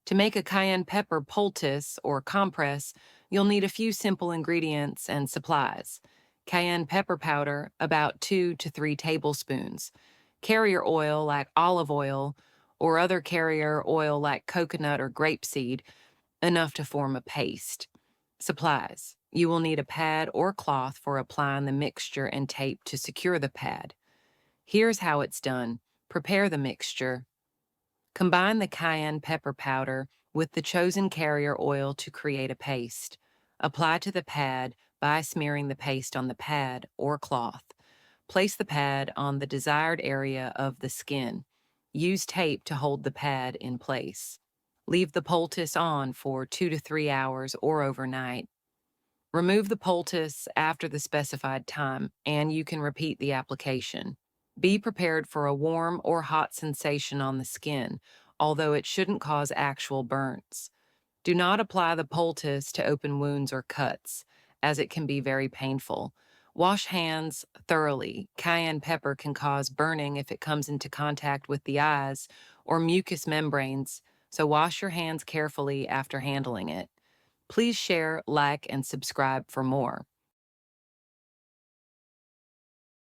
To make a cayenne pepper poultice or compress, you'll need a few simple ingredients and supplies. Cayenne pepper powder, about 2 to 3 tablespoons. Carrier oil like olive oil or other carrier oil like coconut or grapeseed, enough to form a paste. Supplies. You will need a pad or cloth for applying the mixture and tape to secure the pad. Here's how it's done. Prepare the mixture. Combine the cayenne pepper powder with the chosen carrier oil to create a paste. Apply to the pad by smearing the paste on the pad or cloth. Place the pad on the desired area of the skin. Use tape to hold the pad in place. Leave the poultice on for 2 to 3 hours or overnight. Remove the poultice after the specified time, and you can repeat the application. Be prepared for a warm or hot sensation on the skin, although it shouldn't cause actual burns. Do not apply the poultice to open wounds or cuts, as it can be very painful. Wash hands thoroughly. Cayenne pepper can cause burning if it comes into contact with the eyes or mucous membranes, so wash your hands carefully after handling it. Please share, like, and subscribe for more.